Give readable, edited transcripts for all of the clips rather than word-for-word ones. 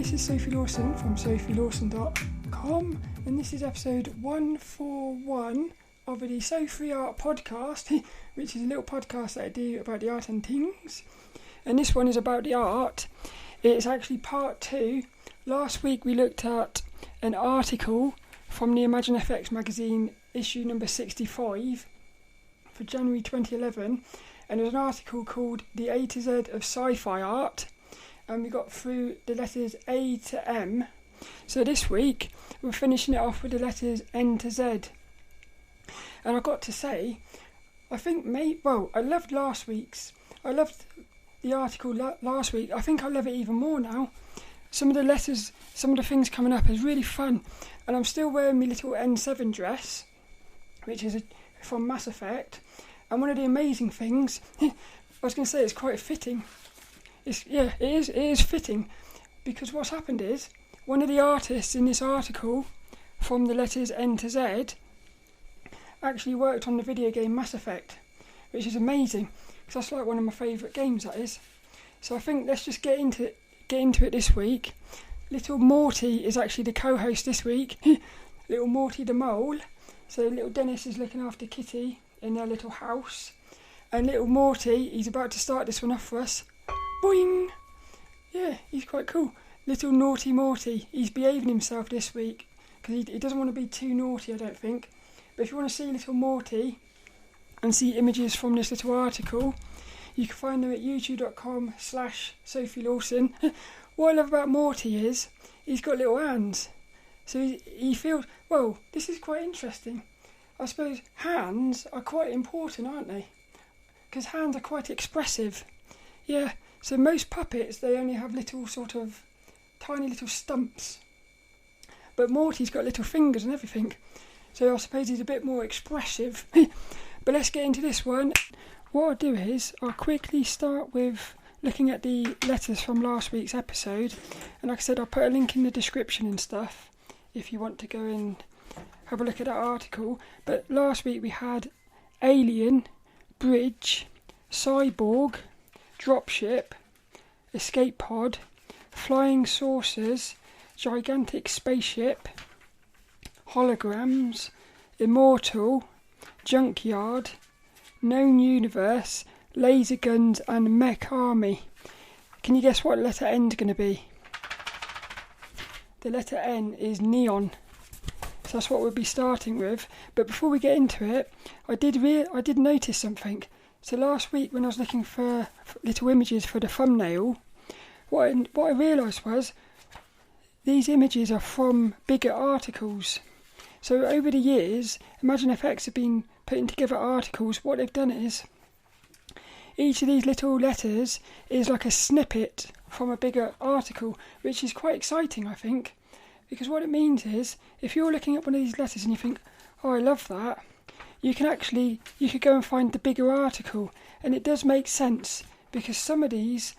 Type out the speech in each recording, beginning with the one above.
this is Sophie Lawson from sophielawson.com, and this is episode 141 of the Sophie Art podcast, which is a little podcast that I do about the art and things. And this one is about the art. It's actually part 2. Last week we looked at an article from the ImagineFX Magazine, issue number 65 for January 2011, and it was an article called the A-Z of Sci-Fi Art, and we got through the letters A to M. So this week we're finishing it off with the letters N to Z. And I've got to say, I loved last week's. I loved the article last week. I think I love it even more now. Some of the letters, some of the things coming up is really fun. And I'm still wearing my little N7 dress, which is from Mass Effect. And one of the amazing things, I was going to say it's quite fitting. It is fitting, because what's happened is one of the artists in this article from the letters N to Z actually worked on the video game Mass Effect, which is amazing, because that's like one of my favourite games, that is. So I think let's just get into it this week. Little Morti is actually the co-host this week. Little Morti the mole. So little Dennis is looking after Kitty in their little house, and little Morti, he's about to start this one off for us. Boing! Yeah, he's quite cool. Little naughty Morti. He's behaving himself this week because he doesn't want to be too naughty, I don't think. But if you want to see little Morti and see images from this little article, you can find them at youtube.com/Sophie Lawson. What I love about Morti is he's got little hands. So he feels, well, this is quite interesting. I suppose hands are quite important, aren't they? Because hands are quite expressive. Yeah. So most puppets, they only have little sort of tiny little stumps. But Morti's got little fingers and everything. So I suppose he's a bit more expressive. But let's get into this one. What I'll do is I'll quickly start with looking at the letters from last week's episode. And like I said, I'll put a link in the description and stuff if you want to go and have a look at that article. But last week we had alien, bridge, cyborg, dropship, escape pod, flying saucers, gigantic spaceship, holograms, immortal, junkyard, known universe, laser guns and mech army. Can you guess what letter N's going to be? The letter N is neon. So that's what we'll be starting with. But before we get into it, I did notice something. So last week when I was looking for little images for the thumbnail, what I realised was these images are from bigger articles. So over the years, ImagineFX have been putting together articles. What they've done is, each of these little letters is like a snippet from a bigger article, which is quite exciting, I think. Because what it means is, if you're looking at one of these letters and you think, oh, I love that, you could go and find the bigger article. And it does make sense, because some of these,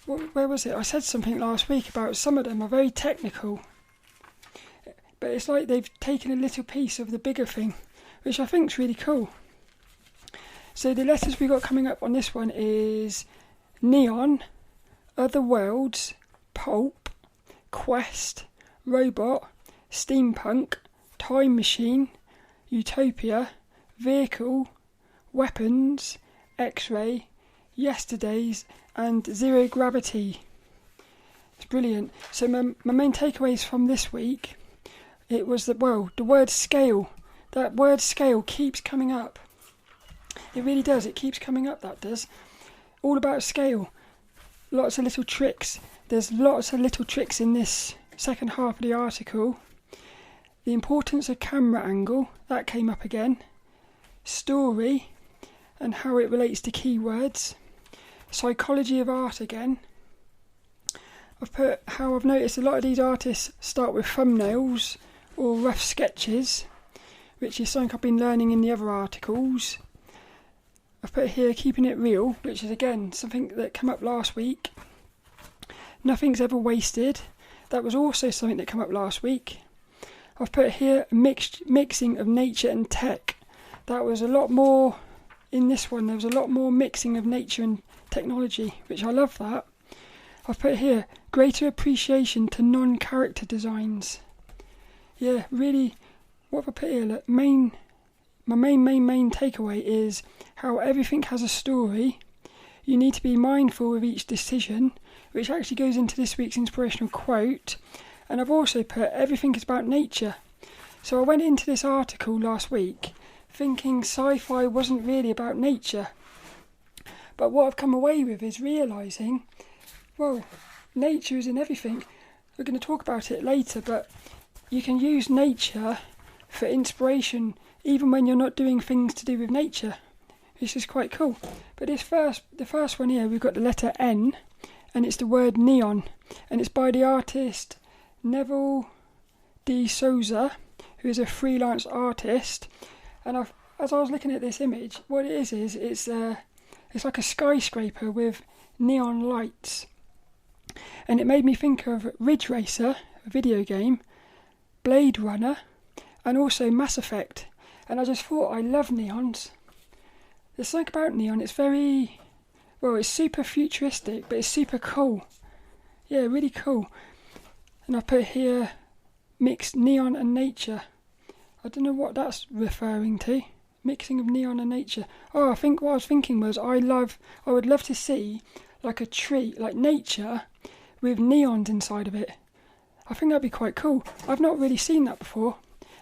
where was it? I said something last week about some of them are very technical. But it's like they've taken a little piece of the bigger thing, which I think is really cool. So the letters we got coming up on this one is neon, other worlds, pulp, quest, robot, steampunk, time machine, Utopia, vehicle, weapons, X-ray, yesterdays, and zero gravity. It's brilliant. So my main takeaways from this week, it was that, the word scale. That word scale keeps coming up. It really does. It keeps coming up, that does. All about scale. Lots of little tricks. There's lots of little tricks in this second half of the article. The importance of camera angle, that came up again. Story, and how it relates to keywords. Psychology of art again. I've put how I've noticed a lot of these artists start with thumbnails or rough sketches, which is something I've been learning in the other articles. I've put here keeping it real, which is again something that came up last week. Nothing's ever wasted. That was also something that came up last week. I've put here mixing of nature and tech. That was a lot more in this one. There was a lot more mixing of nature and technology, which I love that. I've put here greater appreciation to non-character designs. Yeah, really, what have I put here? Look, my main takeaway is how everything has a story. You need to be mindful of each decision, which actually goes into this week's inspirational quote. And I've also put everything is about nature. So I went into this article last week thinking sci-fi wasn't really about nature. But what I've come away with is realising, well, nature is in everything. We're going to talk about it later, but you can use nature for inspiration even when you're not doing things to do with nature, which is quite cool. But the first one here, we've got the letter N, and it's the word neon, and it's by the artist Neville D Souza, who is a freelance artist. And as I was looking at this image, what it is it's like a skyscraper with neon lights, and it made me think of Ridge Racer, a video game, Blade Runner, and also Mass Effect. And I just thought, I love neons. There's something about neon, it's super futuristic, but it's super cool. Yeah, really cool. And I put here, mix neon and nature. I don't know what that's referring to. Mixing of neon and nature. Oh, I think what I was thinking was I would love to see like a tree, like nature, with neons inside of it. I think that'd be quite cool. I've not really seen that before.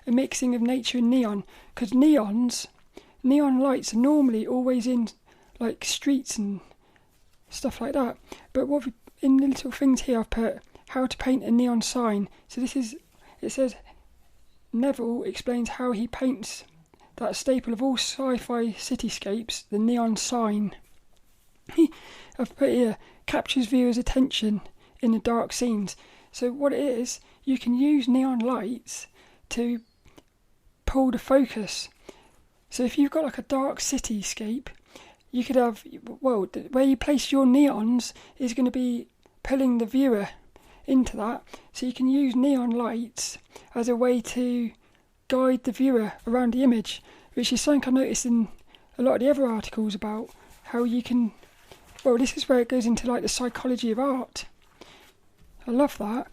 A mixing of nature and neon. Because neon lights are normally always in like streets and stuff like that. But in the little things here I've put how to paint a neon sign. So it says Neville explains how he paints that staple of all sci-fi cityscapes, the neon sign. I've put here, captures viewers' attention in the dark scenes. So what it is, you can use neon lights to pull the focus. So if you've got like a dark cityscape, you could have, where you place your neons is going to be pulling the viewer into that. So you can use neon lights as a way to guide the viewer around the image, which is something I noticed in a lot of the other articles about how you can, this is where it goes into like the psychology of art. I love that.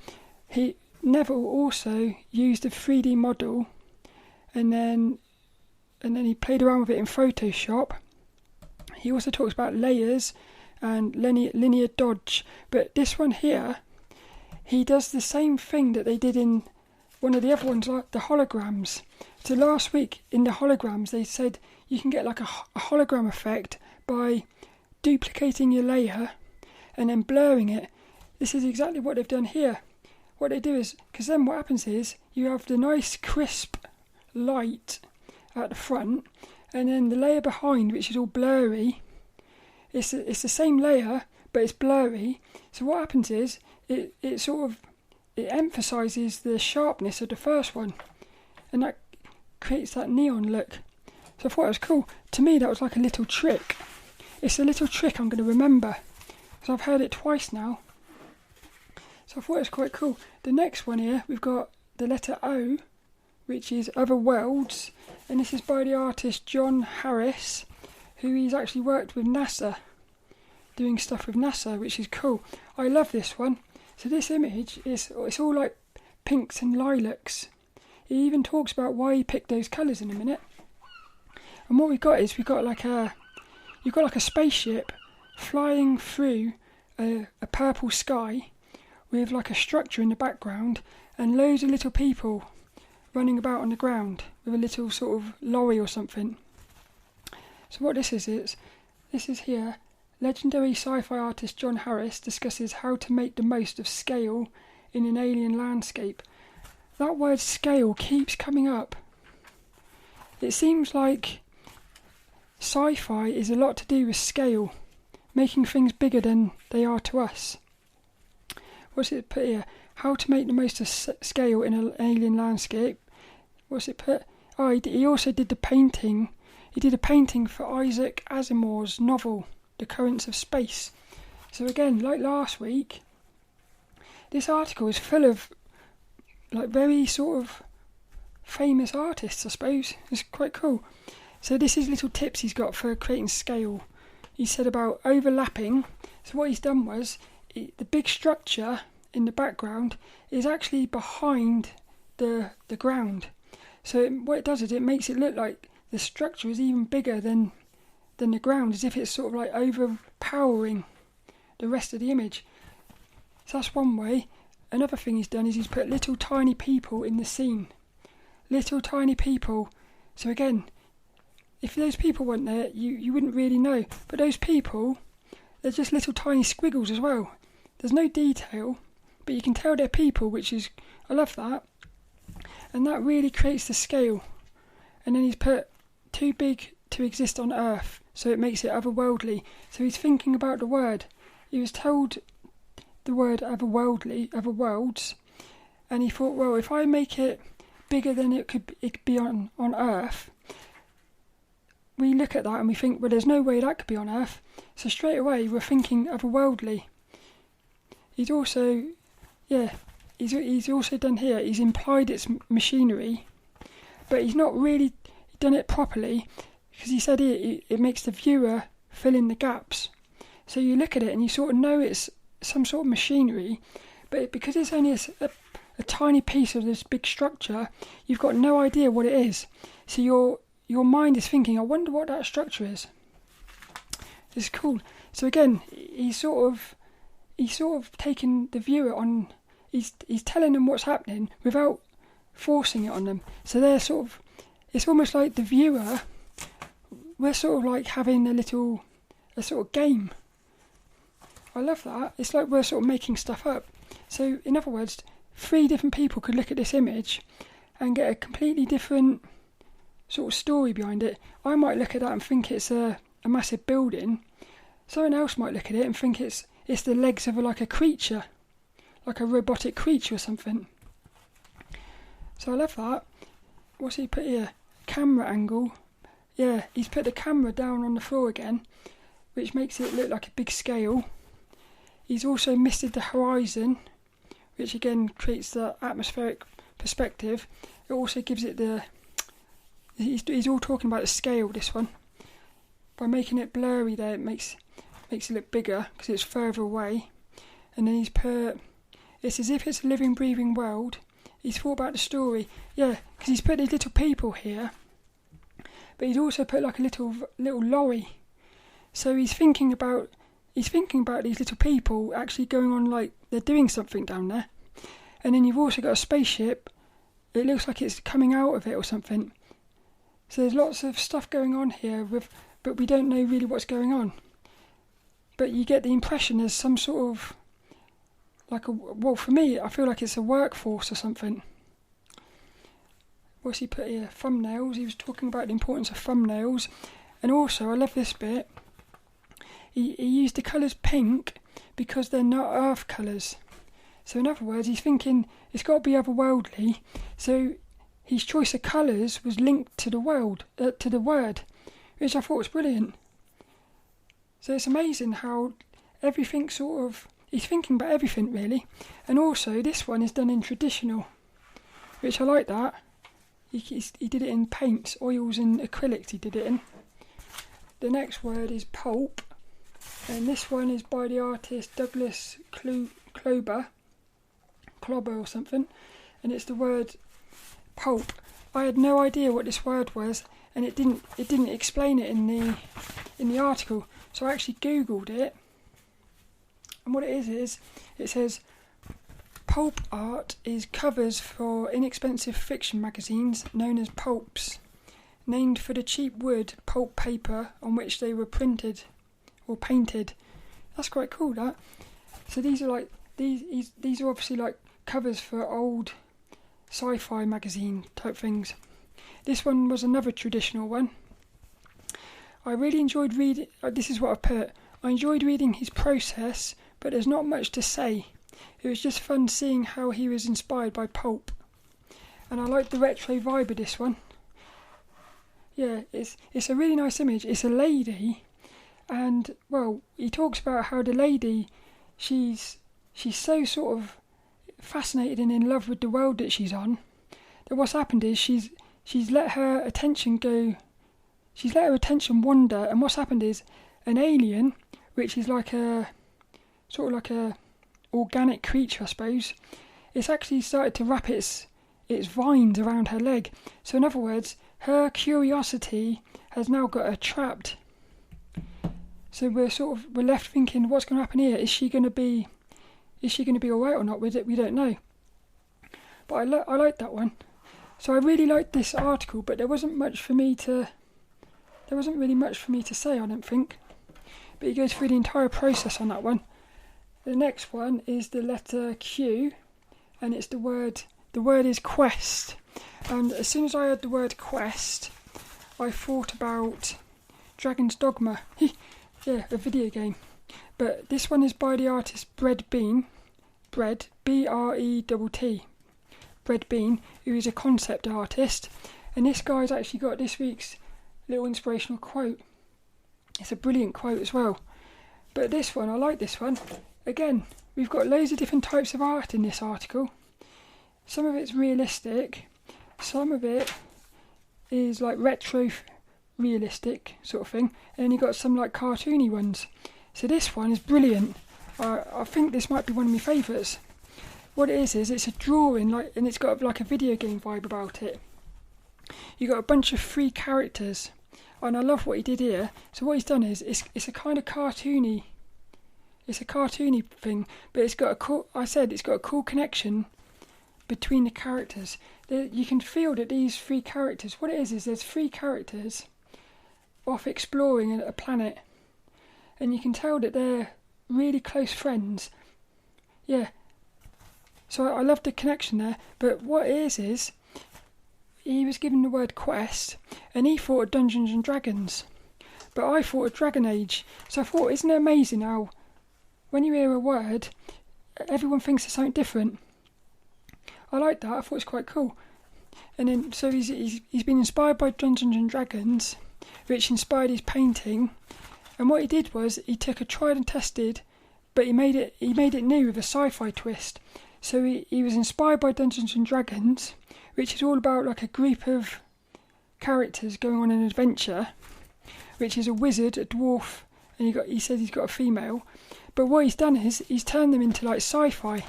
Neville also used a 3D model and then he played around with it in Photoshop. He also talks about layers and linear dodge, but this one here, he does the same thing that they did in one of the other ones, like the holograms. So last week in the holograms, they said you can get like a hologram effect by duplicating your layer and then blurring it. This is exactly what they've done here. What they do is, because then what happens is you have the nice crisp light at the front, and then the layer behind, which is all blurry, it's the same layer, but it's blurry. So what happens is it emphasises the sharpness of the first one, and that creates that neon look. So I thought it was cool. To me, that was like a little trick. It's a little trick I'm going to remember, because I've heard it twice now. So I thought it was quite cool. The next one here, we've got the letter O, which is Other Worlds, and this is by the artist John Harris, who he's actually worked with NASA, doing stuff with NASA, which is cool. I love this one. So this image it's all like pinks and lilacs. He even talks about why he picked those colours in a minute. And what we've got like a spaceship flying through a purple sky with like a structure in the background and loads of little people running about on the ground with a little sort of lorry or something. So what this is here, legendary sci-fi artist John Harris discusses how to make the most of scale in an alien landscape. That word scale keeps coming up. It seems like sci-fi is a lot to do with scale, making things bigger than they are to us. What's it put here? How to make the most of scale in an alien landscape. What's it put? Oh, he also did the painting. He did a painting for Isaac Asimov's novel, The Currents of Space. So again, like last week, this article is full of like very sort of famous artists, I suppose. It's quite cool. So this is little tips he's got for creating scale. He said about overlapping. So what he's done was, the big structure in the background is actually behind the ground. So what it does is it makes it look like the structure is even bigger than the ground, as if it's sort of like overpowering the rest of the image. So that's one way. Another thing he's done is he's put little tiny people in the scene. Little tiny people. So again, if those people weren't there, you wouldn't really know. But those people, they're just little tiny squiggles as well. There's no detail, but you can tell they're people, which is, I love that. And that really creates the scale. And then he's put too big to exist on Earth, so it makes it otherworldly. So he's thinking about the word. He was told the word otherworldly, otherworlds, and he thought, well, if I make it bigger than it could be on Earth, we look at that and we think, well, there's no way that could be on Earth. So straight away we're thinking otherworldly. He's also done here, he's implied it's machinery, but he's not really done it properly, because he said it makes the viewer fill in the gaps. So you look at it and you sort of know it's some sort of machinery, but because it's only a tiny piece of this big structure, you've got no idea what it is. So your mind is thinking, I wonder what that structure is. It's cool. So again, he's sort of taken the viewer on. He's telling them what's happening without forcing it on them. So they're sort of, it's almost like the viewer, we're sort of like having a sort of game. I love that. It's like we're sort of making stuff up. So in other words, 3 different people could look at this image and get a completely different sort of story behind it. I might look at that and think it's a massive building. Someone else might look at it and think it's the legs of a creature, like a robotic creature or something. So I love that. What's he put here? Camera angle. Yeah, he's put the camera down on the floor again, which makes it look like a big scale. He's also misted the horizon, which again creates the atmospheric perspective. It also gives it he's all talking about the scale, this one. By making it blurry there, it makes it look bigger because it's further away. And then he's put, it's as if it's a living, breathing world. He's thought about the story. Yeah, because he's put these little people here, but he's also put like a little lorry. So he's thinking about these little people actually going on, like they're doing something down there. And then you've also got a spaceship. It looks like it's coming out of it or something. So there's lots of stuff going on here, but we don't know really what's going on. But you get the impression there's some sort of, well, for me, I feel like it's a workforce or something. What's he put here? Thumbnails. He was talking about the importance of thumbnails. And also, I love this bit. He used the colours pink because they're not Earth colours. So in other words, he's thinking it's got to be otherworldly. So his choice of colours was linked to the word, which I thought was brilliant. So it's amazing how everything sort of, he's thinking about everything really. And also this one is done in traditional, which I like that. He did it in paints, oils and acrylics he did it in. The next word is pulp. And this one is by the artist Douglas Clober or something. And it's the word pulp. I had no idea what this word was, and it didn't explain it in the article. So I actually Googled it. And what it is it says pulp art is covers for inexpensive fiction magazines known as pulps, named for the cheap wood pulp paper on which they were printed or painted. That's quite cool, that. So these are like these are obviously like covers for old sci-fi magazine type things. This one was another traditional one. I really enjoyed reading. This is what I put. I enjoyed reading his process, but there's not much to say. It was just fun seeing how he was inspired by pulp, and I like the retro vibe of this one. Yeah, it's a really nice image. It's a lady. And, well, he talks about how the lady, she's so sort of fascinated and in love with the world that she's on, that what's happened is she's let her attention go, she's let her attention wander, and what's happened is an alien, which is like a, sort of like a organic creature, I suppose. It's actually started to wrap its vines around her leg. So in other words, her curiosity has now got her trapped. So we're left thinking, what's going to happen here? Is she going to be all right or not? We don't know. But I like that one. So I really liked this article, but there wasn't really much for me to say, I don't think. But he goes through the entire process on that one. The next one is the letter Q, and it's the word is quest. And as soon as I heard the word quest, I thought about Dragon's Dogma. Yeah, a video game. But this one is by the artist Bread, B-R-E-T-T. Bread Bean, who is a concept artist. And this guy's actually got this week's little inspirational quote. It's a brilliant quote as well. But this one, I like this one. Again, we've got loads of different types of art in this article. Some of it's realistic. Some of it is like retro realistic sort of thing. And then you've got some like cartoony ones. So this one is brilliant. I think this might be one of my favourites. What it is it's a drawing, and it's got like a video game vibe about it. You've got a bunch of free characters. And I love what he did here. So what he's done is, it's a kind of cartoony. It's a cartoony thing, but it's got a cool connection between the characters. You can feel that these three characters, what it is there's three characters off exploring a planet, and you can tell that they're really close friends. Yeah. So I love the connection there. But what it is he was given the word quest, and he thought of Dungeons and Dragons, but I thought of Dragon Age. So I thought, isn't it amazing how when you hear a word, everyone thinks of something different? I like that. I thought it was quite cool. And then so he's been inspired by Dungeons and Dragons, which inspired his painting. And what he did was he took a tried and tested, but he made it new with a sci-fi twist. So he was inspired by Dungeons and Dragons, which is all about like a group of characters going on an adventure, which is a wizard, a dwarf, and he says he's got a female. But what he's done is he's turned them into like sci-fi.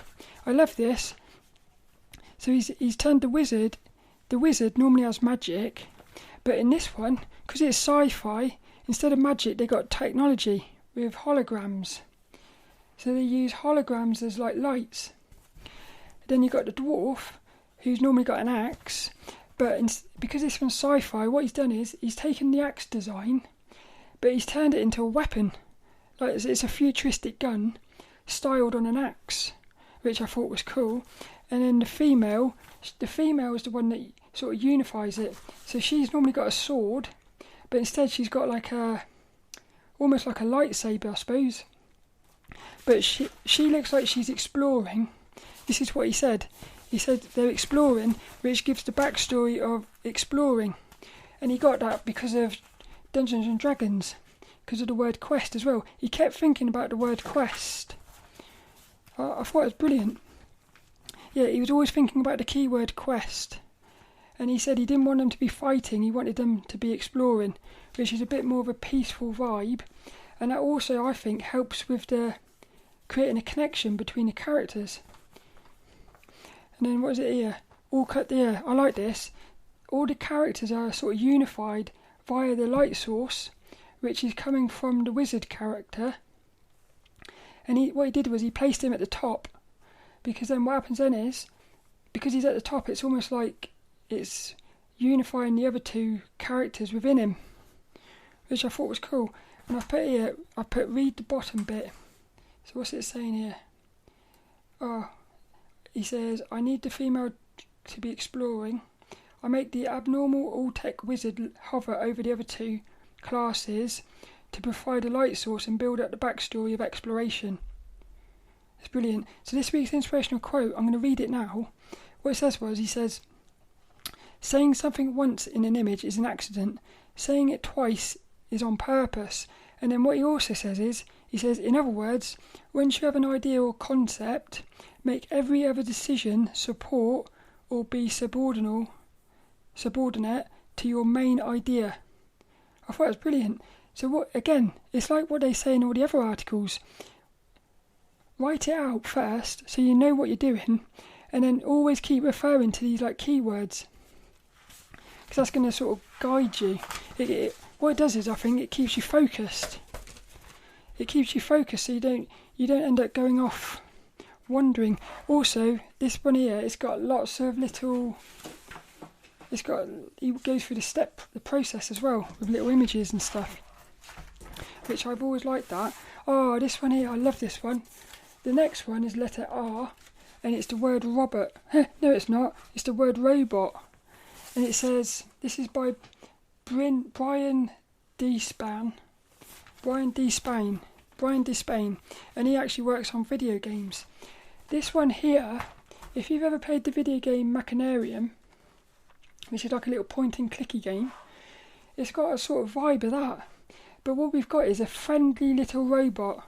I love this. So he's turned the wizard normally has magic, but in this one, because it's sci-fi, instead of magic they got technology with holograms. So they use holograms as like lights. Then you've got the dwarf, who's normally got an axe, but because this one's sci-fi, what he's done is he's taken the axe design, but he's turned it into a weapon. Like it's a futuristic gun styled on an axe, which I thought was cool. And then the female is the one that sort of unifies it. So she's normally got a sword, but instead she's got like almost like a lightsaber, I suppose. But she looks like she's exploring. This is what he said. He said they're exploring, which gives the backstory of exploring. And he got that because of Dungeons and Dragons, because of the word quest as well. He kept thinking about the word quest. I thought it was brilliant. Yeah, he was always thinking about the keyword quest. And he said he didn't want them to be fighting, he wanted them to be exploring, which is a bit more of a peaceful vibe. And that also, I think, helps with creating a connection between the characters. And then what is it here? All cut there. I like this. All the characters are sort of unified via the light source, which is coming from the wizard character. And what he did was he placed him at the top, because then what happens then is, because he's at the top, it's almost like it's unifying the other two characters within him, which I thought was cool. And I put read the bottom bit. So what's it saying here? He says, I need the female to be exploring. I make the abnormal all-tech wizard hover over the other two classes to provide a light source and build up the backstory of exploration. It's brilliant. So this week's inspirational quote, I'm going to read it now. What it says was, he says, saying something once in an image is an accident. Saying it twice is on purpose. And then what he also says is, he says, in other words, once you have an idea or concept, make every other decision support or be subordinate to your main idea. I thought it was brilliant. So what, again, it's like what they say in all the other articles. write it out first so you know what you're doing, and then always keep referring to these like keywords, because that's going to sort of guide you. What it does is, I think it keeps you focused. It keeps you focused so you don't end up going off wandering. Also, this one here, it's got lots of little. It goes through the process as well with little images and stuff, which I've always liked that. Oh, this one here, I love this one. The next one is letter R, and it's the word Robert. No, it's not. It's the word robot. And it says, this is by Brian D. Spain, and he actually works on video games. This one here, if you've ever played the video game Machinarium, which is like a little point and clicky game, it's got a sort of vibe of that. But what we've got is a friendly little robot,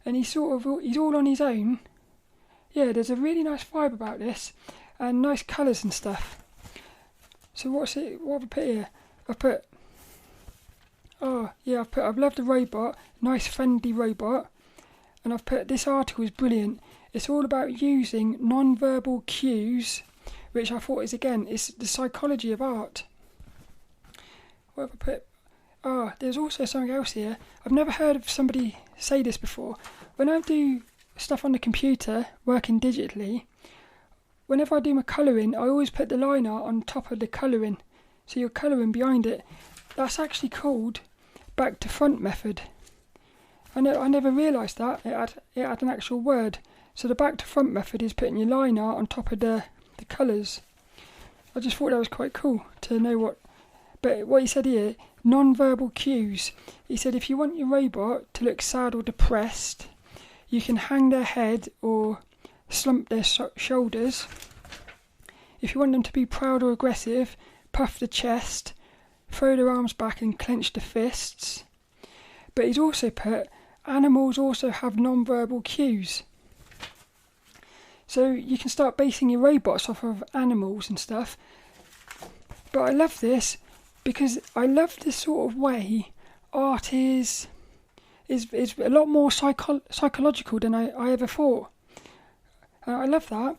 and he's all on his own. Yeah, there's a really nice vibe about this, and nice colours and stuff. So what have I put here? I've loved the robot, nice friendly robot, and I've put, this article is brilliant. It's all about using non-verbal cues, which I thought it's the psychology of art. What have I put? There's also something else here. I've never heard of somebody say this before. When I do stuff on the computer, working digitally, whenever I do my colouring, I always put the line art on top of the colouring. So you're colouring behind it. That's actually called back to front method. I never realised that. It had an actual word. So the back to front method is putting your line art on top of the colours. I just thought that was quite cool to know what. But what he said here, non-verbal cues. He said if you want your robot to look sad or depressed, you can hang their head or slump their shoulders. If you want them to be proud or aggressive, puff the chest, throw their arms back and clench the fists. But he's also put, animals also have non-verbal cues. So you can start basing your robots off of animals and stuff. But I love this because I love this sort of way art is a lot more psychological than I ever thought. I love that,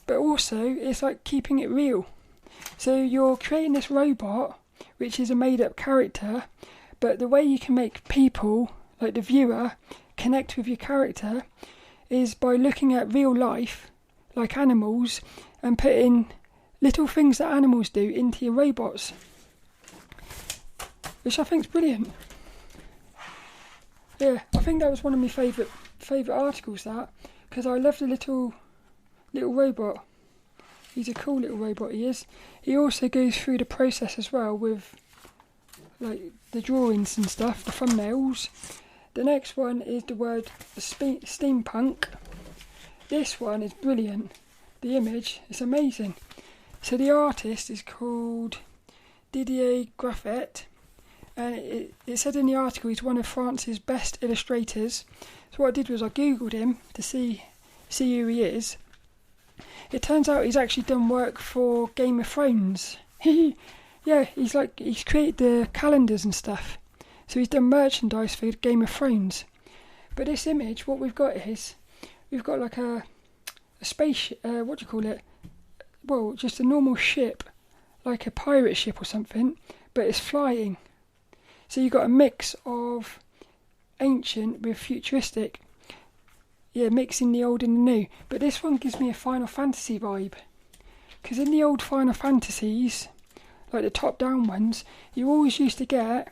but also it's like keeping it real. So you're creating this robot, which is a made-up character, but the way you can make people, like the viewer, connect with your character is by looking at real life, like animals, and putting little things that animals do into your robots, which I think is brilliant. Yeah, I think that was one of my favourite articles, that, because I love the little robot. He's a cool little robot, he is. He also goes through the process as well with like the drawings and stuff, the thumbnails. The next one is the word steampunk. This one is brilliant. The image is amazing. So the artist is called Didier Graffet, and it said in the article he's one of France's best illustrators. So what I did was I googled him to see who he is. It turns out he's actually done work for Game of Thrones. Yeah, he's created the calendars and stuff. So he's done merchandise for Game of Thrones. But this image, what we've got is, we've got like a spaceship, what do you call it? Well, just a normal ship, like a pirate ship or something, but it's flying. So you've got a mix of ancient with futuristic. Yeah, mixing the old and the new. But this one gives me a Final Fantasy vibe. Because in the old Final Fantasies, like the top-down ones, you always used to get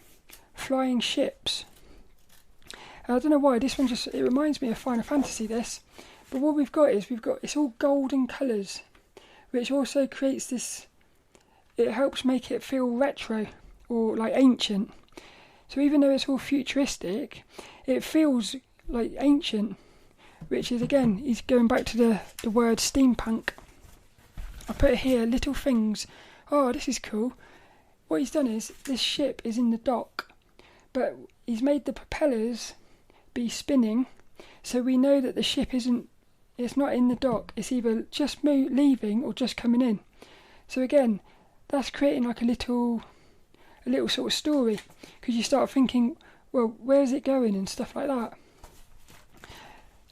flying ships. And I don't know why, this one it reminds me of Final Fantasy, this. But what we've got, it's all golden colours, which also creates this, it helps make it feel retro, or like ancient. So even though it's all futuristic, it feels like ancient. Which is, again, he's going back to the word steampunk. I put here, little things. Oh, this is cool. What he's done is, this ship is in the dock, but he's made the propellers be spinning, so we know that the ship it's not in the dock, it's either just leaving or just coming in. So again, that's creating like a little sort of story, because you start thinking, well, where's it going and stuff like that.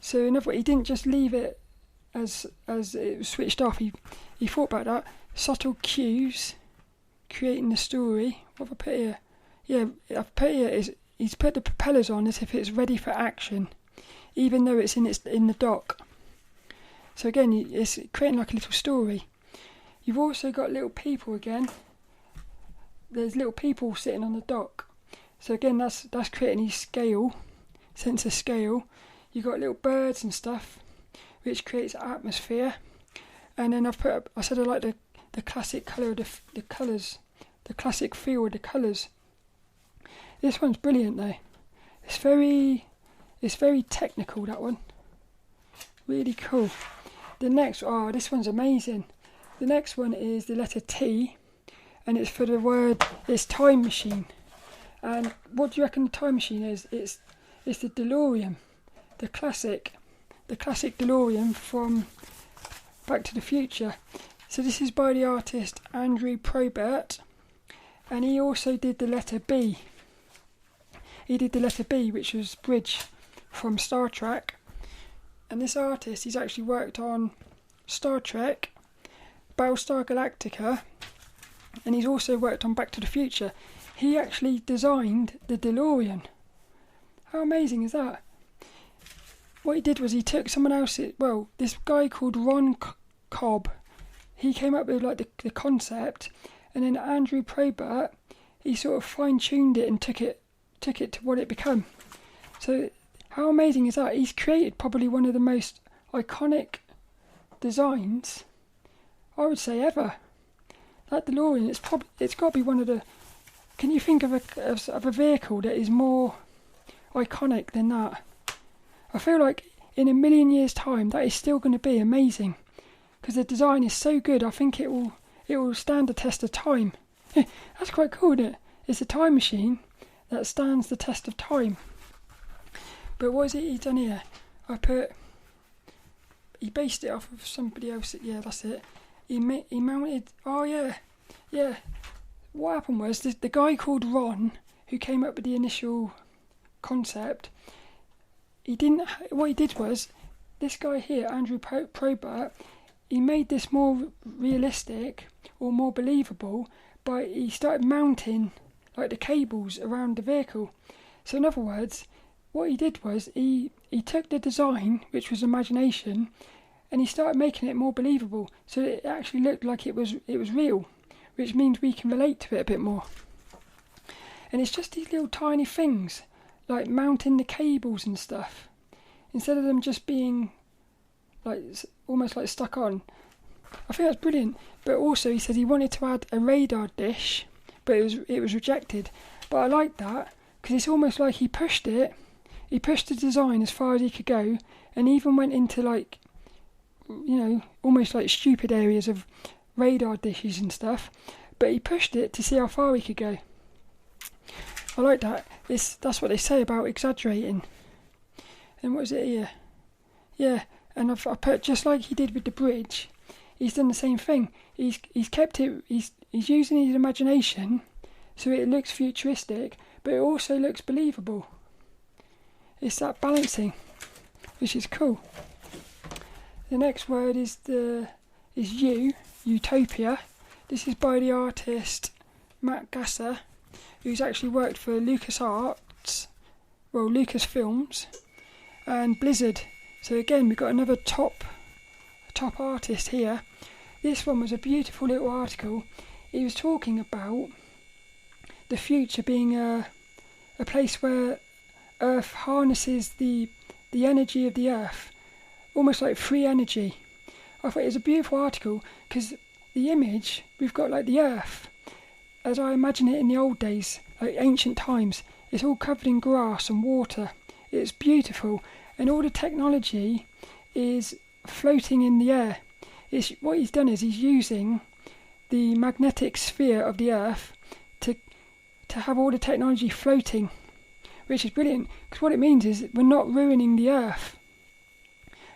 So in other words, he didn't just leave it as it was switched off. He thought about that. Subtle cues, creating the story. What have I put here? Yeah, I've put here is he's put the propellers on as if it's ready for action, even though it's in the dock. So again, it's creating like a little story. You've also got little people again. There's little people sitting on the dock. So again, that's creating his scale, sense of scale. You've got little birds and stuff, which creates atmosphere. And then I said I like the classic colour of the colours, the classic feel of the colours. This one's brilliant though. It's very technical, that one. Really cool. The next, this one's amazing. The next one is the letter T, and it's for the word, it's time machine. And what do you reckon the time machine is? It's the DeLorean, the classic DeLorean from Back to the Future. So this is by the artist Andrew Probert, and he also did the letter B. He did the letter B, which was Bridge from Star Trek. And this artist, he's actually worked on Star Trek, Battlestar Galactica, and he's also worked on Back to the Future. He actually designed the DeLorean. How amazing is that? What he did was he took someone else's, this guy called Ron Cobb, he came up with like the concept, and then Andrew Probert, he sort of fine-tuned it and took it to what it became. So how amazing is that? He's created probably one of the most iconic designs, I would say, ever. That DeLorean, it's got to be one of the... Can you think of a vehicle that is more iconic than that? I feel like in a million years' time, that is still going to be amazing, because the design is so good. I think it will stand the test of time. That's quite cool, isn't it? It's a time machine that stands the test of time. But what is it he's done here? He based it off of somebody else. Yeah, that's it. He mounted. Oh yeah. What happened was the guy called Ron, who came up with the initial concept. What he did was, this guy here, Andrew Probert, he made this more realistic or more believable by he started mounting like the cables around the vehicle. So in other words, what he did was he took the design, which was imagination, and he started making it more believable, so it actually looked like it was real, which means we can relate to it a bit more. And it's just these little tiny things, like mounting the cables and stuff, instead of them just being like almost like stuck on. I think that's brilliant. But also he said he wanted to add a radar dish, but it was rejected. But I like that, because it's almost like he pushed the design as far as he could go, and even went into like, almost like stupid areas of radar dishes and stuff, but he pushed it to see how far he could go. I like that. That's what they say about exaggerating. And what is it here? Yeah, and I put, just like he did with the bridge, he's done the same thing. He's kept it. He's using his imagination, so it looks futuristic, but it also looks believable. It's that balancing, which is cool. The next word is Utopia. This is by the artist Matt Gasser, who's actually worked for Lucasfilms and Blizzard. So again, we've got another top artist here. This one was a beautiful little article. He was talking about the future being a place where Earth harnesses the energy of the Earth, almost like free energy. I thought it was a beautiful article, because the image, we've got like the Earth, as I imagine it in the old days, like ancient times, it's all covered in grass and water. It's beautiful, and all the technology is floating in the air. What he's done is he's using the magnetic sphere of the Earth to have all the technology floating, which is brilliant, because what it means is we're not ruining the Earth.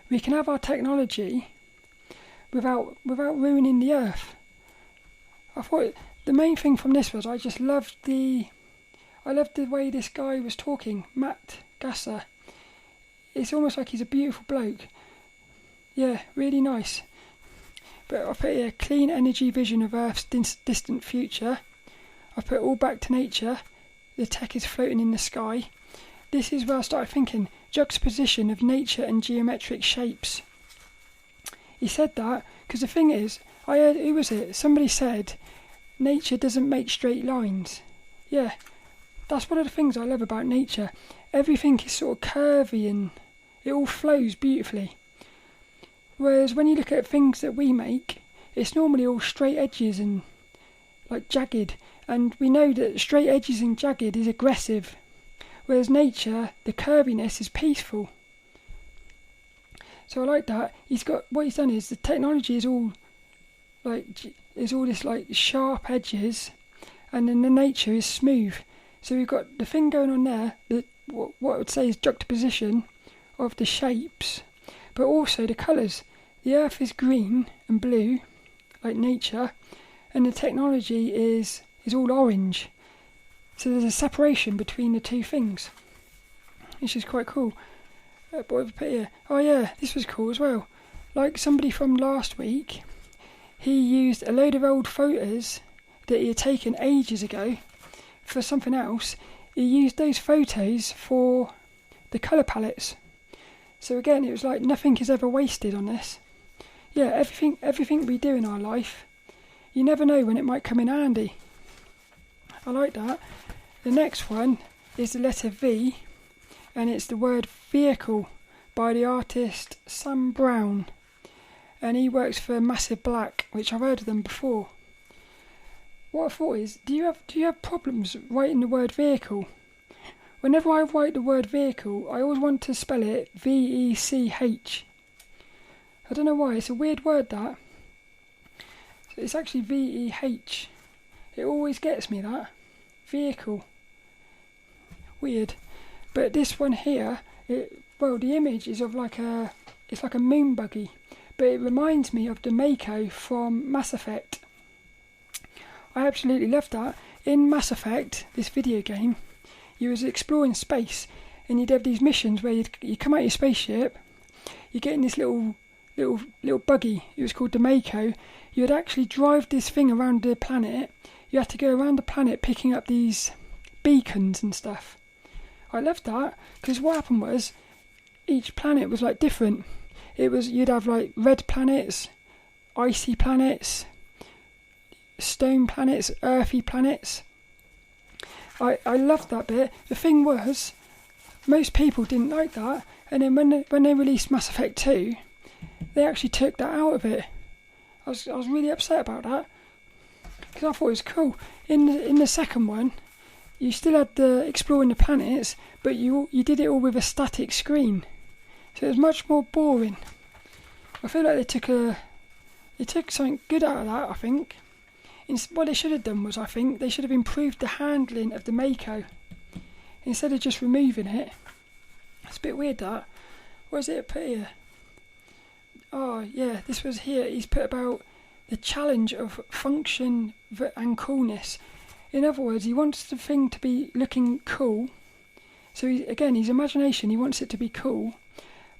We can have our technology without ruining the Earth. I thought the main thing from this was I loved the way this guy was talking, Matt Gasser. it's almost like he's a beautiful bloke. Yeah, really nice. But I put here, clean energy vision of Earth's distant future. I put all back to nature. The tech is floating in the sky. This is where I started thinking, juxtaposition of nature and geometric shapes. He said that because the thing is, I heard, who was it? Somebody said, nature doesn't make straight lines. Yeah, that's one of the things I love about nature. Everything is sort of curvy and it all flows beautifully. Whereas when you look at things that we make, it's normally all straight edges and like jagged. And we know that straight edges and jagged is aggressive. Whereas nature, the curviness is peaceful. So I like that. What he's done is the technology is all this like sharp edges, and then the nature is smooth. So we've got the thing going on there, what I would say is juxtaposition of the shapes, but also the colours. The earth is green and blue, like nature, and the technology is all orange. So there's a separation between the two things, which is quite cool. What have I put here? Oh yeah, this was cool as well. Like somebody from last week, he used a load of old photos that he had taken ages ago for something else. He used those photos for the colour palettes. So again, it was like nothing is ever wasted on this. Yeah, everything we do in our life, you never know when it might come in handy. I like that. The next one is the letter V, and it's the word vehicle by the artist Sam Brown, and he works for Massive Black, which I've heard of them before. What I thought is, do you have problems writing the word vehicle? Whenever I write the word vehicle, I always want to spell it V-E-C-H. I don't know why, it's a weird word that. It's actually V-E-H. It always gets me, that. Vehicle. Weird. But this one here, the image is of it's like a moon buggy, but it reminds me of the Mako from Mass Effect. I absolutely love that. In Mass Effect, this video game, you was exploring space, and you'd have these missions where you come out your spaceship, you get in this little buggy. It was called the Mako. You would actually drive this thing around the planet. You had to go around the planet picking up these beacons and stuff. I loved that because what happened was each planet was like different. You'd have like red planets, icy planets, stone planets, earthy planets. I loved that bit. The thing was, most people didn't like that, and then when they released Mass Effect 2, they actually took that out of it. I was really upset about that because I thought it was cool. In the second one, you still had the exploring the planets, but you did it all with a static screen, so it was much more boring. I feel like they took something good out of that. I think what they should have done was, I think they should have improved the handling of the Mako instead of just removing it. It's a bit weird that. What is it put here? Oh yeah, this was here. He's put about the challenge of function and coolness. In other words, he wants the thing to be looking cool. So his imagination, he wants it to be cool,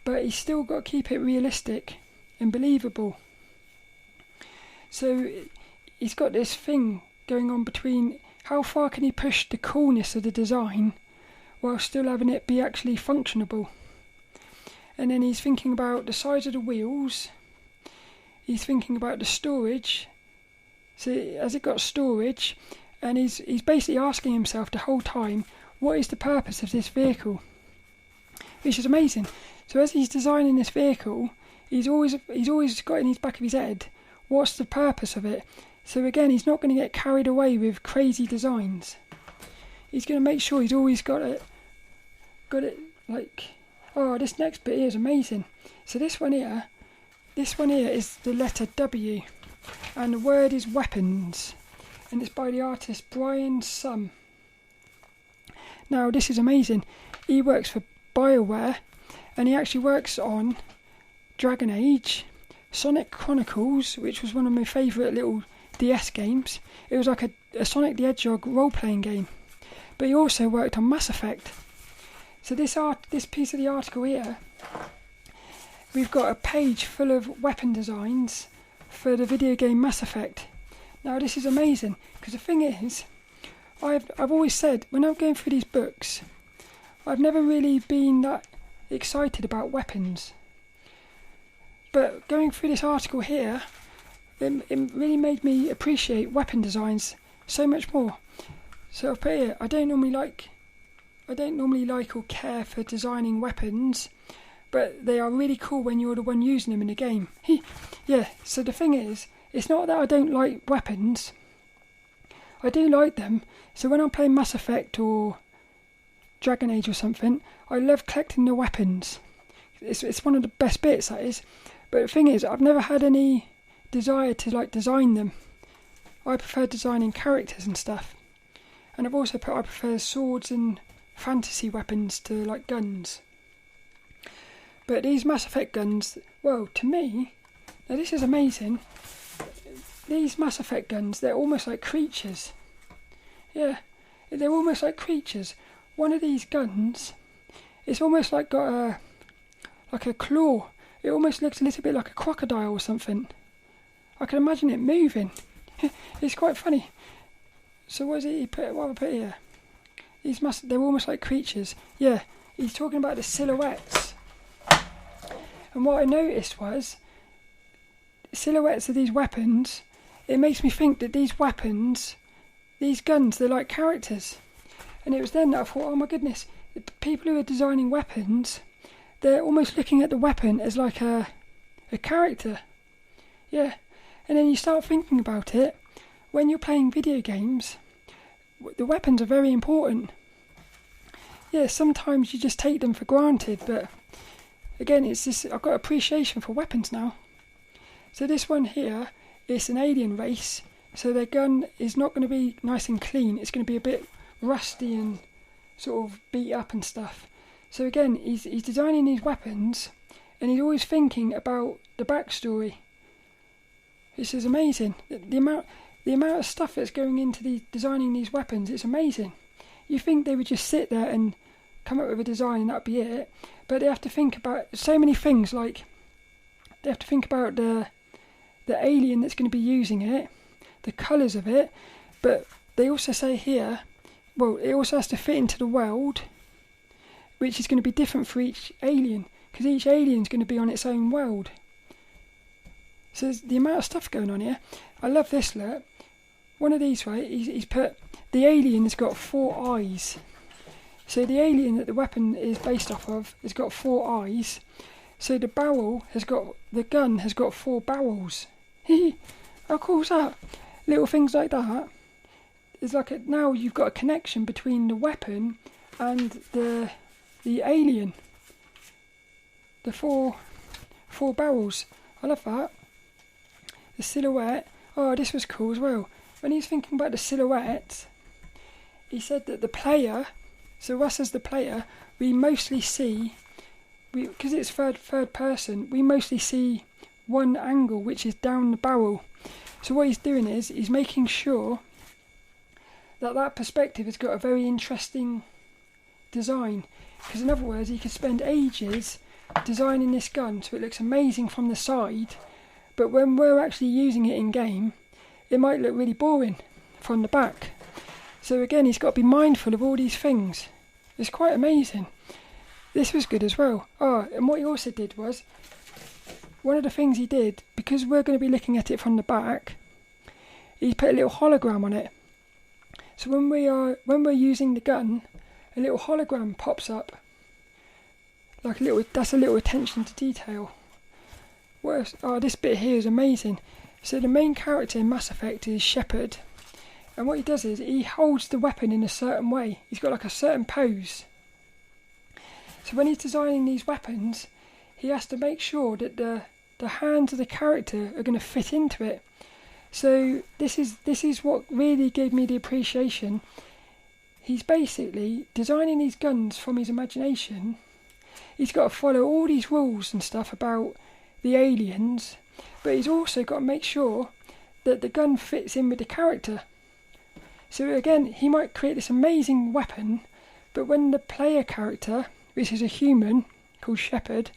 but he's still got to keep it realistic and believable. So he's got this thing going on between how far can he push the coolness of the design while still having it be actually functionable. And then he's thinking about the size of the wheels. He's thinking about the storage. So has it got storage? And he's basically asking himself the whole time, what is the purpose of this vehicle? Which is amazing. So as he's designing this vehicle, he's always got in his back of his head, what's the purpose of it? So again, he's not going to get carried away with crazy designs. He's going to make sure he's always got it like, oh, this next bit here is amazing. So this one here is the letter W, and the word is weapons, and it's by the artist Brian Sum. Now this is amazing. He works for BioWare, and he actually works on Dragon Age, Sonic Chronicles, which was one of my favourite little DS games. It was like a Sonic the Hedgehog role-playing game. But he also worked on Mass Effect. So this piece of the article here we've got a page full of weapon designs for the video game Mass Effect. Now this is amazing, because the thing is, I've always said, when I'm going through these books, I've never really been that excited about weapons. But going through this article here, it really made me appreciate weapon designs so much more. So I've put here, I don't normally like or care for designing weapons, but they are really cool when you're the one using them in the game. Yeah, so the thing is, it's not that I don't like weapons. I do like them. So when I'm playing Mass Effect or Dragon Age or something, I love collecting the weapons. It's one of the best bits, that is. But the thing is, I've never had any desire to design them. I prefer designing characters and stuff. And I've also put I prefer swords and fantasy weapons to guns. But these Mass Effect guns, well, to me, now this is amazing. These Mass Effect guns, they're almost like creatures. Yeah, they're almost like creatures. One of these guns, it's almost got a claw. It almost looks a little bit like a crocodile or something. I can imagine it moving. It's quite funny. So what have I put here? They're almost like creatures. Yeah, he's talking about the silhouettes. And what I noticed was, silhouettes of these weapons, it makes me think that these weapons, these guns, they're like characters. And it was then that I thought, oh my goodness, the people who are designing weapons, they're almost looking at the weapon as like a character. Yeah. And then you start thinking about it, when you're playing video games, the weapons are very important. Yeah, sometimes you just take them for granted, but again, it's just, I've got appreciation for weapons now. So this one here, it's an alien race, so their gun is not going to be nice and clean, it's going to be a bit rusty and sort of beat up and stuff. So again, he's designing these weapons, and he's always thinking about the backstory. This is amazing. The amount of stuff that's going into designing these weapons, it's amazing. You think they would just sit there and come up with a design and that'd be it, but they have to think about so many things. Like, they have to think about the alien that's going to be using it, the colours of it, but they also say here, well, it also has to fit into the world, which is going to be different for each alien, because each alien is going to be on its own world. So there's the amount of stuff going on here. I love this, look. One of these, right, he's put, the alien has got 4 eyes. So the alien that the weapon is based off of has got 4 eyes. So the gun has got 4 barrels. How cool is that? Little things like that. It's like now you've got a connection between the weapon and the alien. The 4 barrels. I love that. The silhouette. Oh, this was cool as well. When he's thinking about the silhouette, he said that the player, so us as the player, we mostly see, because it's third person, we mostly see one angle, which is down the barrel. So what he's doing is, he's making sure that perspective has got a very interesting design. Because in other words, he could spend ages designing this gun so it looks amazing from the side, but when we're actually using it in game, it might look really boring from the back. So again, he's got to be mindful of all these things. It's quite amazing. This was good as well. Oh, and what he also did was, one of the things he did, because we're going to be looking at it from the back, he put a little hologram on it. So when we're using the gun, a little hologram pops up. That's a little attention to detail. What else? Oh, this bit here is amazing. So the main character in Mass Effect is Shepard, and what he does is he holds the weapon in a certain way. He's got like a certain pose. So when he's designing these weapons, he has to make sure that the hands of the character are going to fit into it. So this is what really gave me the appreciation. He's basically designing these guns from his imagination. He's got to follow all these rules and stuff about the aliens, but he's also got to make sure that the gun fits in with the character. So again, he might create this amazing weapon, but when the player character, which is a human, called Shepard,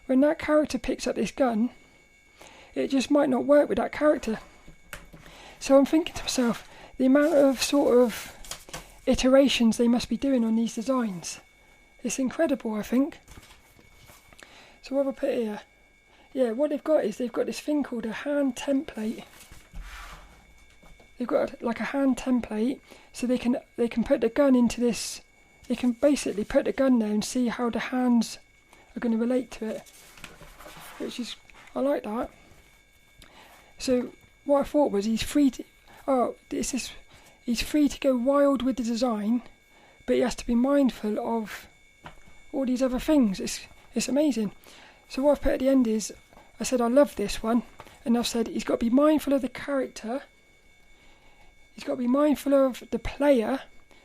when that character picks up this gun, it just might not work with that character. So I'm thinking to myself, the amount of sort of iterations they must be doing on these designs. It's incredible, I think. So what have I put here? Yeah, what they've got is they've got this thing called a hand template. They've got like a hand template, so they can put the gun into this. They can basically put the gun there and see how the hands are going to relate to it, which is, I like that. So what I thought was he's free to go wild with the design, but he has to be mindful of all these other things. It's amazing. So what I've put at the end is, I said I love this one, and I've said he's got to be mindful of the character, he's got to be mindful of the player,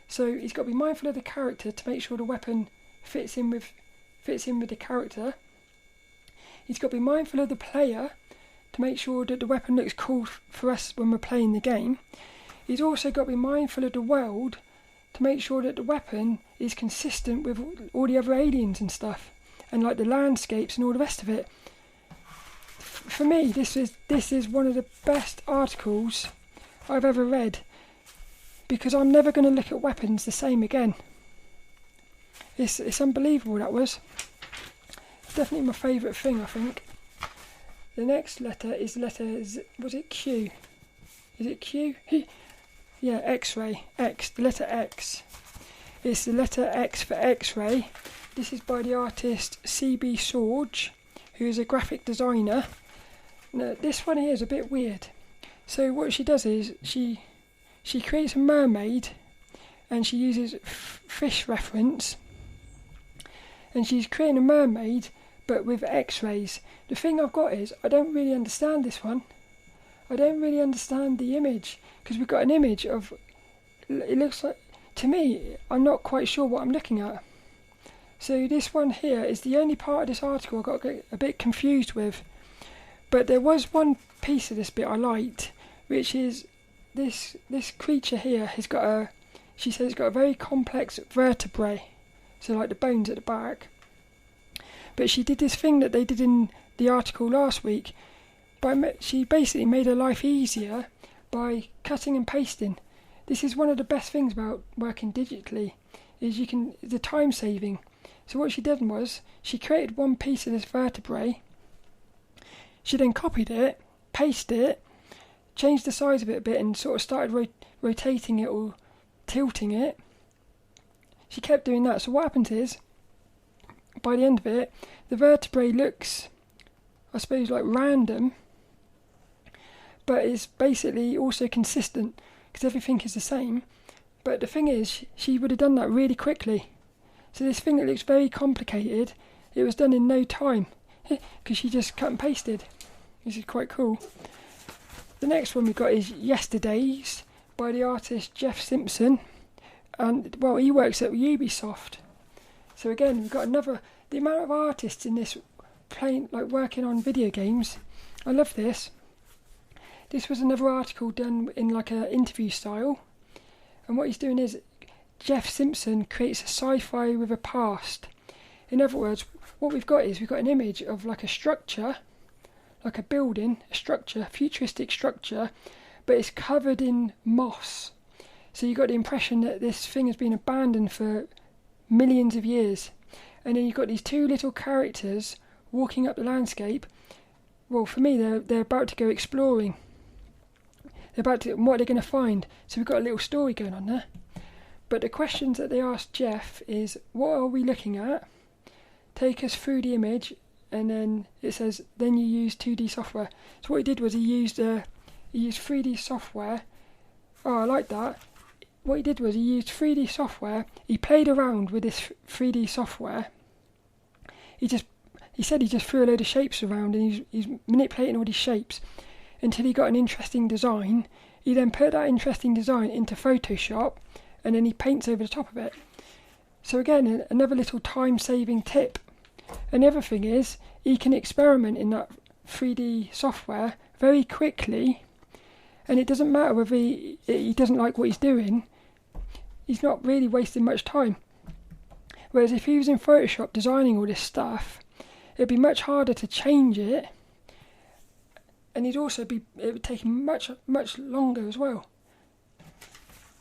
so he's got to be mindful of the character to make sure the weapon fits in with the character. He's got to be mindful of the player to make sure that the weapon looks cool for us when we're playing the game. He's also got to be mindful of the world to make sure that the weapon is consistent with all the other aliens and stuff, and like the landscapes and all the rest of it. For me, this is one of the best articles I've ever read, because I'm never going to look at weapons the same again. It's unbelievable, that was. Definitely my favourite thing, I think. The next letter is letter Z. Was it Q? Is it Q? Yeah, X-ray. X. The letter X. It's the letter X for X-ray. This is by the artist C.B. Sorge, who is a graphic designer. Now, this one here is a bit weird. So what she does is she creates a mermaid, and she uses fish reference, and she's creating a mermaid but with X-rays. The thing I've got is I don't really understand this one. I don't really understand the image, because we've got an image of, it looks like, to me, I'm not quite sure what I'm looking at. So this one here is the only part of this article I got a bit confused with. But there was one piece of this bit I liked, which is this creature here has got she says it's got a very complex vertebrae, so like the bones at the back. But she did this thing that they did in the article last week. She basically made her life easier by cutting and pasting. This is one of the best things about working digitally, is the time saving. So what she did was, she created one piece of this vertebrae, she then copied it, pasted it, changed the size of it a bit and sort of started rotating it or tilting it. She kept doing that. So what happens is, by the end of it, the vertebrae looks, I suppose, like random, but it's basically also consistent because everything is the same. But the thing is, she would have done that really quickly. So this thing that looks very complicated, it was done in no time because she just cut and pasted. This is quite cool. The next one we've got is Yesterdays by the artist Jeff Simpson, and well, he works at Ubisoft. So again, we've got the amount of artists in this working on video games. I love this. This was another article done in like an interview style, and what he's doing is Jeff Simpson creates a sci-fi with a past. In other words, what we've got an image of like a structure, like a building, a structure, futuristic structure, but it's covered in moss. So you got the impression that this thing has been abandoned for millions of years. And then you've got these two little characters walking up the landscape. Well, for me, they're about to go exploring. What they're going to find. So we've got a little story going on there. But the questions that they asked Jeff is, what are we looking at? Take us through the image, and then it says, then you use 2D software. So what he did was he used 3D software. Oh, I like that. What he did was he used 3D software. He played around with this 3D software. He said he just threw a load of shapes around, and he's manipulating all these shapes until he got an interesting design. He then put that interesting design into Photoshop, and then he paints over the top of it. So again, another little time-saving tip. Another thing is, he can experiment in that 3D software very quickly, and it doesn't matter whether he doesn't like what he's doing. He's not really wasting much time. Whereas if he was in Photoshop designing all this stuff, it'd be much harder to change it, and it would take him much longer as well.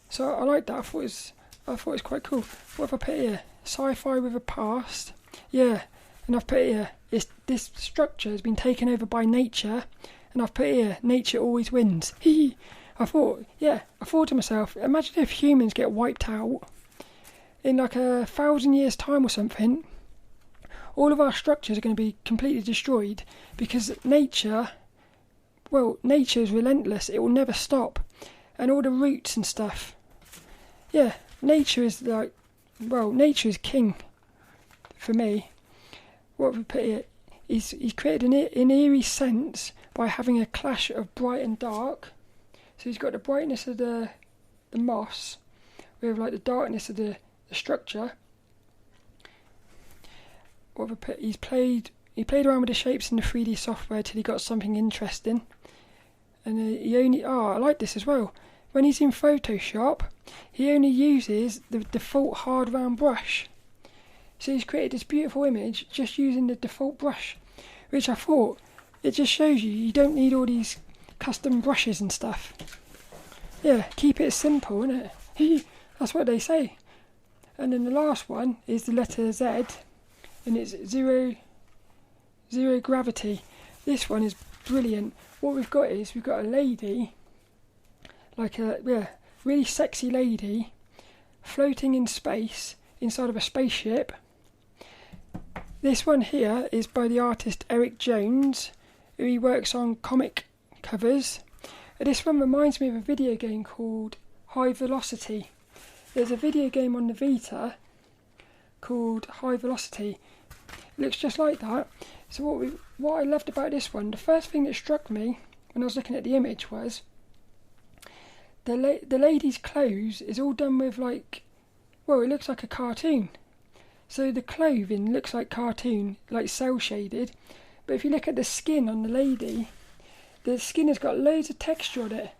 So I like that. I thought it was quite cool. What have I put here? Sci-fi with a past. Yeah, and I've put here, this structure has been taken over by nature, and I've put here, nature always wins. I thought to myself, imagine if humans get wiped out in like 1,000 years' time or something. All of our structures are going to be completely destroyed because nature is relentless. It will never stop. And all the roots and stuff. Yeah, nature is king for me. What have we put here? He's created an eerie sense by having a clash of bright and dark. So he's got the brightness of the moss with like the darkness of the structure. What have I put? He played around with the shapes in the 3D software till he got something interesting. And I like this as well. When he's in Photoshop, he only uses the default hard round brush. So he's created this beautiful image just using the default brush, which I thought, it just shows you don't need all these custom brushes and stuff. Yeah, keep it simple, innit? That's what they say. And then the last one is the letter Z, and it's zero gravity. This one is brilliant. What we've got a lady, like a really sexy lady, floating in space inside of a spaceship. This one here is by the artist Eric Jones, who he works on comic covers. This one reminds me of a video game called High Velocity. There's a video game on the Vita called High Velocity. It looks just like that. So what I loved about this one, the first thing that struck me when I was looking at the image was the lady's clothes is all done with it looks like a cartoon. So the clothing looks like cartoon, like cel shaded. But if you look at the skin on the lady, the skin has got loads of texture on it.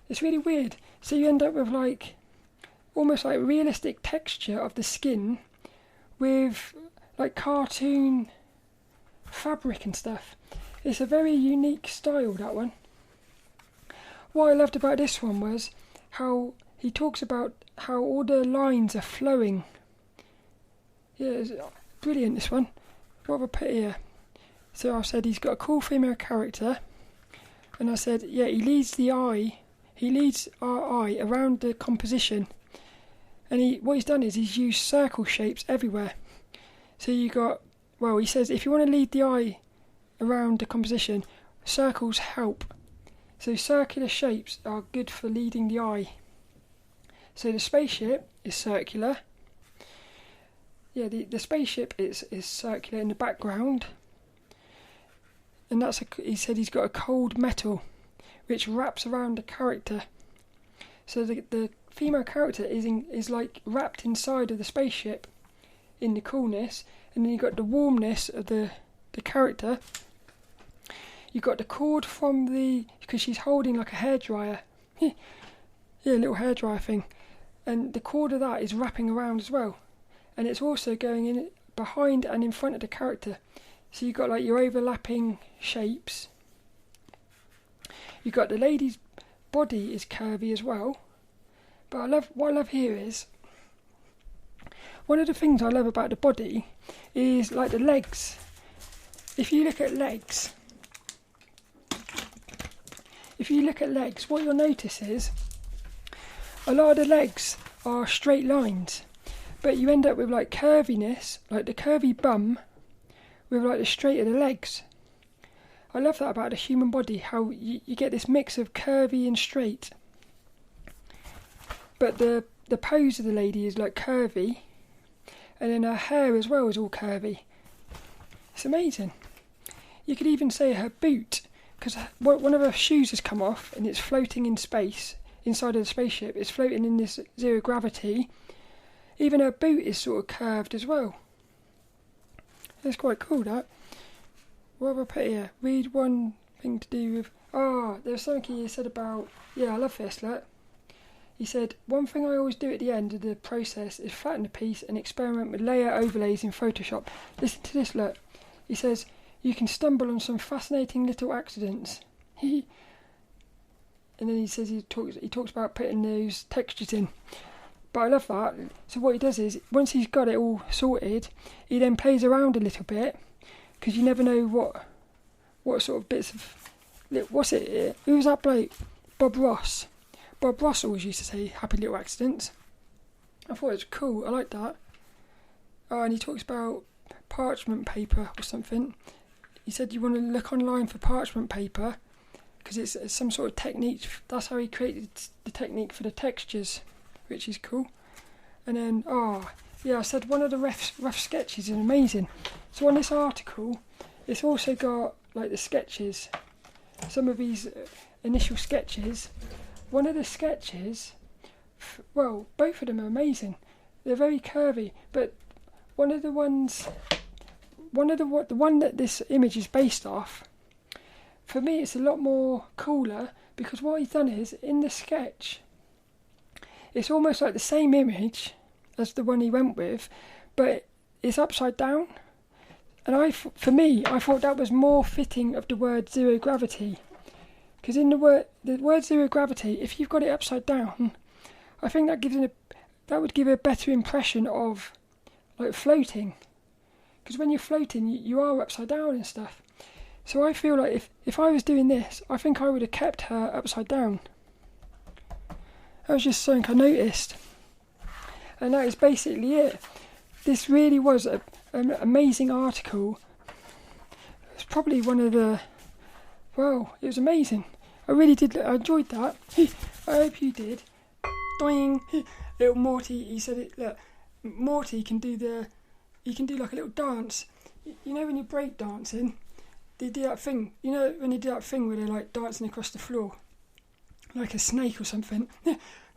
It's really weird. So you end up with almost like realistic texture of the skin with like cartoon fabric and stuff. It's a very unique style, that one. What I loved about this one was how he talks about how all the lines are flowing. Yeah, it's brilliant, this one. What have I put here? So I said he's got a cool female character, and I said, yeah, he leads our eye around the composition, and what he's done is he's used circle shapes everywhere. So he says if you want to lead the eye around the composition, circles help. So circular shapes are good for leading the eye. So the spaceship is circular. Yeah, the spaceship is circular in the background. And he said he's got a cold metal which wraps around the character. So the female character is like wrapped inside of the spaceship in the coolness, and then you've got the warmness of the character. You've got the cord because she's holding like a hairdryer. Yeah, a little hairdryer thing. And the cord of that is wrapping around as well. And it's also going in behind and in front of the character. So you've got like your overlapping shapes. You've got the lady's body is curvy as well. But what I love here is, one of the things I love about the body is like the legs. If you look at legs, what you'll notice is a lot of the legs are straight lines, but you end up with like curviness, like the curvy bum with like the straight of the legs. I love that about the human body, how you get this mix of curvy and straight. But the pose of the lady is like curvy, and then her hair as well is all curvy. It's amazing. You could even say her boot, because one of her shoes has come off and it's floating in space, inside of the spaceship. It's floating in this zero gravity. Even her boot is sort of curved as well. That's quite cool, that. What have I put here? Read one thing to do with... there's something he said about... Yeah, I love this, look. He said, one thing I always do at the end of the process is flatten the piece and experiment with layer overlays in Photoshop. Listen to this, look. He says, you can stumble on some fascinating little accidents. And then he says he talks about putting those textures in. But I love that. So what he does is, once he's got it all sorted, he then plays around a little bit, because you never know what sort of bits of... What's it? Who was that bloke? Bob Ross. Bob Ross always used to say happy little accidents. I thought it was cool. I like that. And he talks about parchment paper or something. He said you want to look online for parchment paper because it's some sort of technique. That's how he created the technique for the textures, which is cool. And then, I said one of the rough sketches is amazing. So on this article, it's also got like the sketches, some of these initial sketches. One of the sketches, well, both of them are amazing. They're very curvy, but the one that this image is based off, for me it's a lot more cooler, because what he's done is, in the sketch, it's almost like the same image as the one he went with, but it's upside down. And I thought that was more fitting of the word zero gravity. Because in the word zero gravity, if you've got it upside down, I think that would give a better impression of like floating. Because when you're floating, you are upside down and stuff. So I feel like if I was doing this, I think I would have kept her upside down. That was just something I noticed. And that is basically it. This really was an amazing article. It's probably one of the... Well, it was amazing. I really did. I enjoyed that. I hope you did. Doing little Morti. He said it. Look, Morti can do he can do like a little dance. You know when you're break dancing, they do that thing. You know when they do that thing where they're like dancing across the floor, like a snake or something.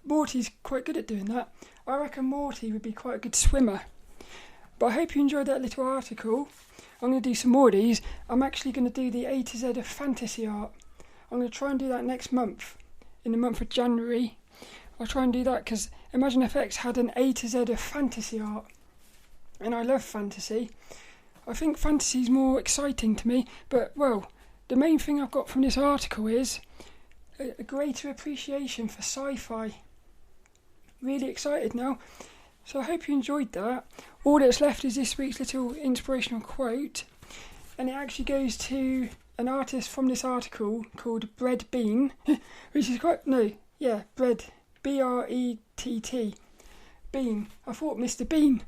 Morti's quite good at doing that. I reckon Morti would be quite a good swimmer. But I hope you enjoyed that little article. I'm going to do some more of these. I'm actually going to do the A to Z of fantasy art. I'm going to try and do that next month, in the month of January. I'll try and do that because ImagineFX had an A to Z of fantasy art. And I love fantasy. I think fantasy is more exciting to me. But, well, the main thing I've got from this article is a greater appreciation for sci-fi. Really excited now. So I hope you enjoyed that. All that's left is this week's little inspirational quote, and it actually goes to an artist from this article called Bread Bean, which is Bread, B-R-E-T-T, Bean. I thought Mr. Bean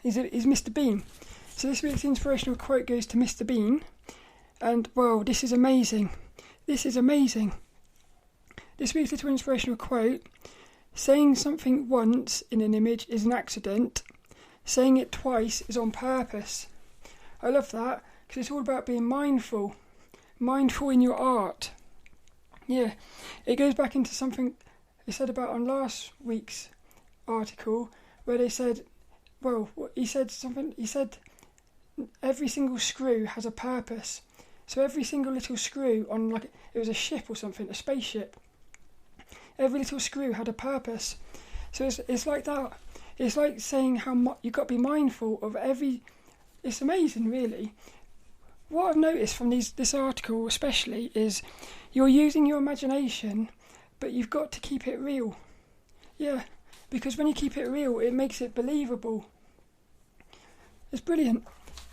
is Mr. Bean. So this week's inspirational quote goes to Mr. Bean, and well, this is amazing. This is amazing. This week's little inspirational quote: saying something once in an image is an accident. Saying it twice is on purpose. I love that because it's all about being mindful. Mindful in your art. Yeah, it goes back into something they said about on last week's article where they said, well, he said every single screw has a purpose. So every single little screw on, like, it was a ship or something, a spaceship. Every little screw had a purpose. So it's like that. It's like saying how you've got to be mindful of every... It's amazing, really. What I've noticed from this article especially is you're using your imagination, but you've got to keep it real. Yeah, because when you keep it real, it makes it believable. It's brilliant.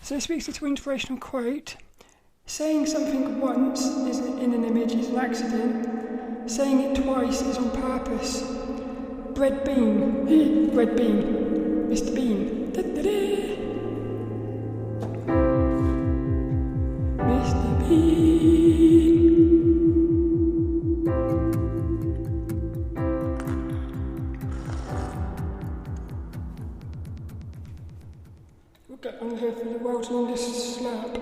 So this week's little inspirational quote: saying something once in an image is an accident. Saying it twice is on purpose. Bread Bean. Bread Bean. Mr. Bean. Da-da-da. Mr. Bean. Okay, I'm here for the world's longest slap.